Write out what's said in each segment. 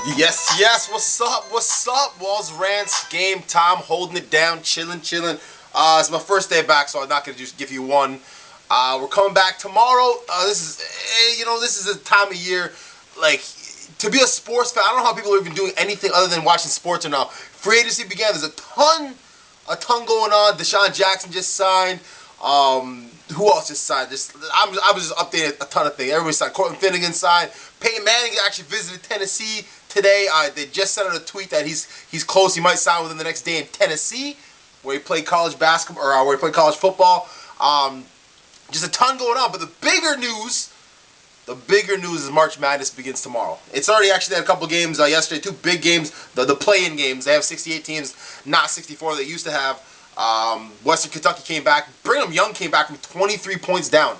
Yes, yes. What's up? What's up? Walz Rantz, game time, holding it down, chilling, chilling. It's my first day back, so I'm not gonna just give you one. We're coming back tomorrow. This is a time of year, like, to be a sports fan. I don't know how people are even doing anything other than watching sports right now. Free agency began. There's a ton going on. Deshaun Jackson just signed. Who else just signed? I was just updating a ton of things. Everybody signed. Cortland Finnegan signed. Peyton Manning actually visited Tennessee today. They just sent out a tweet that he's close. He might sign within the next day in Tennessee, where he played college basketball or where he played college football. Just a ton going on. But the bigger news is March Madness begins tomorrow. It's already actually had a couple games yesterday. Two big games. The play-in games. They have 68 teams, not 64 they used to have. Western Kentucky came back. Brigham Young came back from 23 points down.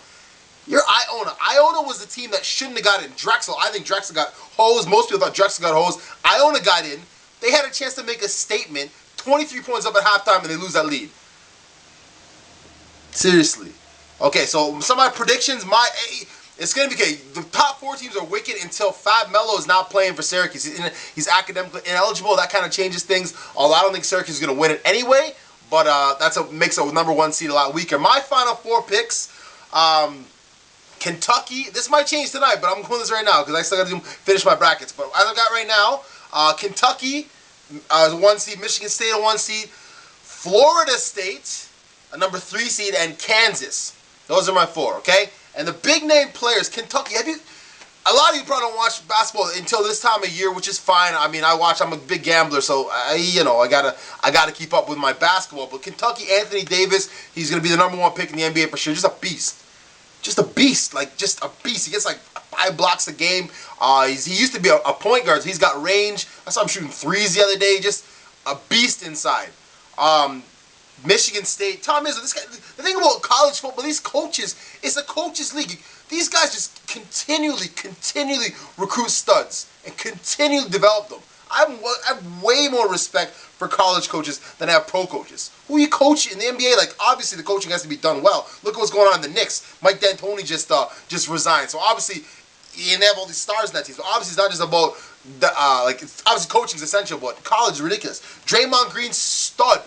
You're Iona. Iona was the team that shouldn't have got in. Drexel, I think Drexel got hosed. Most people thought Drexel got hosed. Iona got in. They had a chance to make a statement. 23 points up at halftime, and they lose that lead. Seriously. Okay, so some of my predictions, it's going to be okay. The top four teams are wicked until Fab Melo is not playing for Syracuse. He's academically ineligible. That kind of changes things. Although I don't think Syracuse is going to win it anyway, but makes a number one seed a lot weaker. My final four picks, Kentucky. This might change tonight, but I'm going this right now because I still got to finish my brackets. But as I got right now, Kentucky is a 1 seed, Michigan State a 1 seed, Florida State a number 3 seed, and Kansas. Those are my four, okay? And the big name players, Kentucky. A lot of you probably don't watch basketball until this time of year, which is fine. I mean, I'm a big gambler, so I gotta keep up with my basketball. But Kentucky, Anthony Davis, he's gonna be the number one pick in the NBA for sure. Just a beast. Just a beast, just a beast. He gets like 5 blocks a game. He used to be a point guard. So he's got range. I saw him shooting threes the other day. Just a beast inside. Michigan State. Tom Izzo, this guy. The thing about college football, these coaches, it's a coaches league. These guys just continually recruit studs and continually develop them. I have way more respect for college coaches than I have pro coaches. Who you coach in the NBA? Like, obviously the coaching has to be done well. Look at what's going on in the Knicks. Mike D'Antoni just resigned. So obviously, they have all these stars in that team. So obviously, it's not just about obviously coaching is essential, but college is ridiculous. Draymond Green, stud.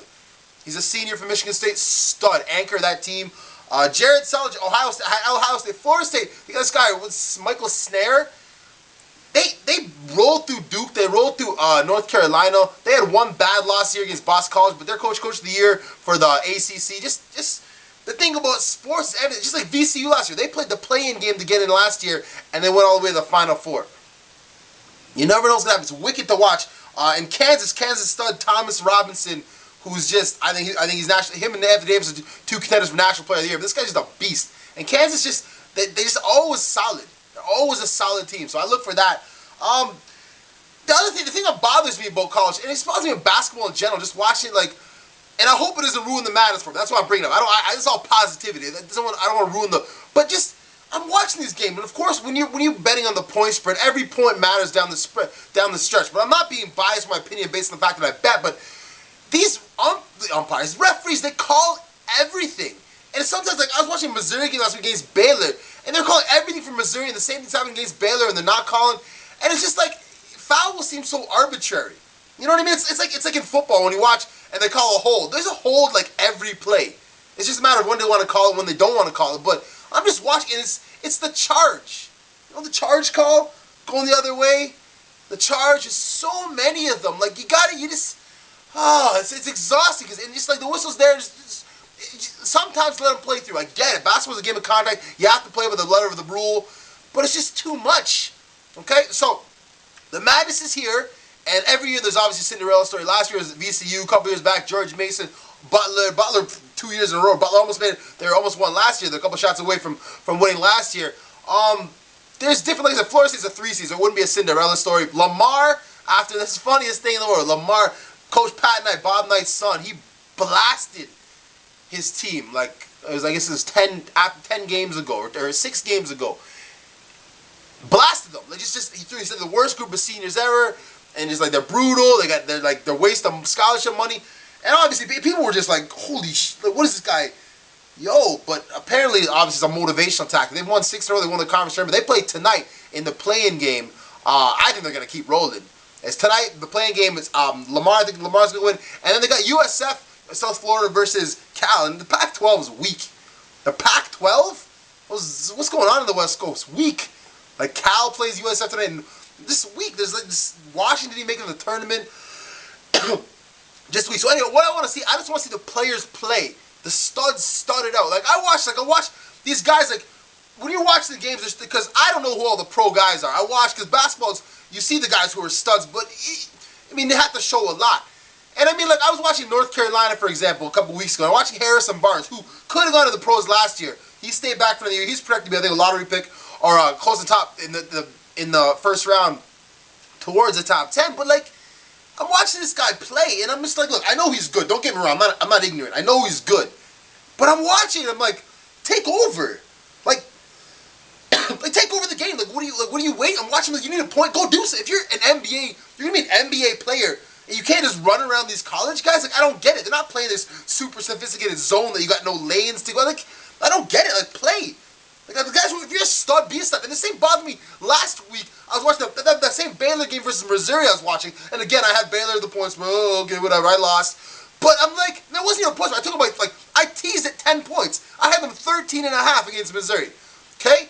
He's a senior from Michigan State, stud. Anchor of that team. Jared Selge, Ohio State, Florida State. You got this guy, Michael Snare. They rolled through Duke. They rolled through North Carolina. They had one bad loss here against Boston College, but they're coach of the year for the ACC. Just the thing about sports, just like VCU last year, they played the play-in game to get in last year, and they went all the way to the Final Four. You never know what's gonna happen. It's wicked to watch. In Kansas stud Thomas Robinson, who's just I think he's national. Him and Anthony Davis are two contenders for National Player of the Year. But this guy's just a beast. And Kansas they just always solid. They're always a solid team. So I look for that. The thing that bothers me about college, and it bothers me about basketball in general, just watching and I hope it doesn't ruin the madness for me. That's why I'm bringing it up. It's all positivity. I don't want to ruin but just I'm watching these games, and of course when you're betting on the point spread, every point matters down the stretch. But I'm not being biased in my opinion based on the fact that I bet, but these umpires, referees, they call everything. And sometimes, I was watching Missouri game last week against Baylor, and they're calling everything from Missouri, and the same thing's happening against Baylor, and they're not calling. And it's just fouls seem so arbitrary. You know what I mean? It's like in football when you watch and they call a hold. There's a hold every play. It's just a matter of when they want to call it, when they don't want to call it. But I'm just watching, and it's the charge. You know the charge call going the other way. The charge is so many of them. It's exhausting and just the whistle's there. Sometimes let them play through. I get it. Basketball's a game of contact. You have to play with the letter of the rule, but it's just too much. Okay, so the madness is here, and every year there's obviously a Cinderella story. Last year was VCU. A couple years back, George Mason, Butler 2 years in a row. Butler they almost won last year. They're a couple shots away from winning last year. There's different. Like I said, Florida State's a 3 seed, so it wouldn't be a Cinderella story. Lamar, after this, funniest thing in the world. Lamar, Coach Pat Knight, Bob Knight's son, he blasted his team. I guess it was 10 games ago or 6 games ago. Blasted them. He said the worst group of seniors ever, and they're brutal. They're wasting scholarship money, and obviously people were just holy shit, what is this guy? Yo, but apparently, obviously, it's a motivational tactic. They've won 6 in a row. They won the conference tournament. They play tonight in the play-in game. I think they're going to keep rolling. It's tonight. The playing game is Lamar. I think Lamar's gonna win. And then they got USF, South Florida versus Cal. And the Pac-12 is weak. The Pac-12? What's going on in the West Coast? Weak. Like Cal plays USF tonight, and this week there's like this Washington making the tournament. Just week. So anyway, what I want to see, I just want to see the players play. The studs started out. Like I watch these guys. Like when you watch the games, just because I don't know who all the pro guys are. I watch because basketball's. You see the guys who are studs, but I mean they have to show a lot. And I mean, like I was watching North Carolina, for example, a couple weeks ago. I'm watching Harrison Barnes, who could have gone to the pros last year. He stayed back for the year. He's projected to be, I think, a lottery pick or close to top in the first round towards the top 10. But like, I'm watching this guy play, and I'm just like, look, I know he's good. Don't get me wrong. I'm not ignorant. I know he's good. But I'm watching. I'm like, take over. Like take over the game. Like, what do you wait? I'm watching. Like, you need a point. Go do something. If you're an NBA, you're gonna be an NBA player. And you can't just run around these college guys. Like, I don't get it. They're not playing this super sophisticated zone that you got no lanes to go. Like, I don't get it. Like, play. Like, the guys, if you're a stud, be a stud. And the same bothered me last week. I was watching that same Baylor game versus Missouri I was watching. And again, I had Baylor the points. Oh, okay, whatever. I lost. But I'm like, that wasn't even points. I took them like, I teased at 10 points. I had them 13 and a half against Missouri. Okay?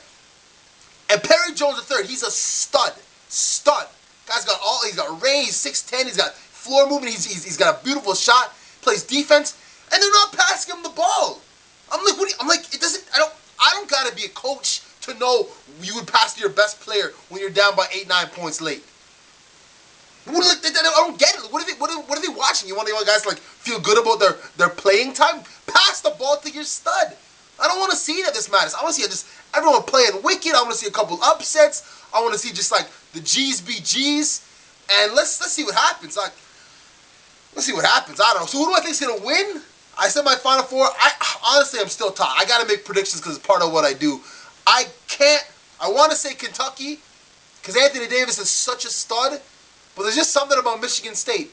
And Perry Jones III, he's a stud. Stud. He's got range, 6'10", he's got floor movement, he's got a beautiful shot, plays defense, and they're not passing him the ball. I'm like, I don't gotta be a coach to know you would pass to your best player when you're down by 8-9 points late. I don't get it. What are they watching? You want the guys to like feel good about their playing time? Pass the ball to your stud. I don't want to see that this matters. I want to see just everyone playing wicked. I want to see a couple upsets. I want to see just like the G's be G's, and let's see what happens. Like, let's see what happens. I don't know. So who do I think is gonna win? I said my Final Four. Honestly, I'm still taught. I gotta make predictions because it's part of what I do. I want to say Kentucky because Anthony Davis is such a stud, but there's just something about Michigan State.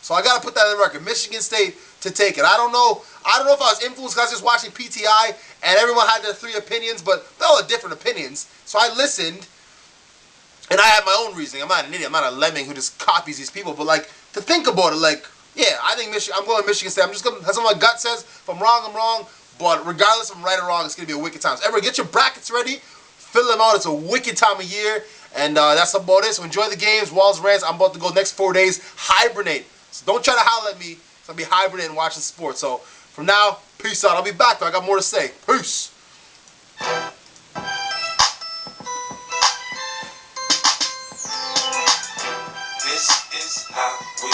So I gotta put that in the record. Michigan State to take it. I don't know if I was influenced because I was just watching PTI and everyone had their 3 opinions, but they all had different opinions. So I listened. And I have my own reasoning. I'm not an idiot. I'm not a lemming who just copies these people. But like, to think about it, like, yeah, I think I'm going to Michigan State. I'm just going to, that's what my gut says. If I'm wrong, I'm wrong. But regardless if I'm right or wrong, it's going to be a wicked time. So everyone, get your brackets ready. Fill them out. It's a wicked time of year. And that's about it. So enjoy the games. Walz Rantz. I'm about to go next 4 days. Hibernate. So don't try to holler at me. So I'll be hibernating and watching sports. So from now, peace out. I'll be back though. I got more to say. Peace. This is how we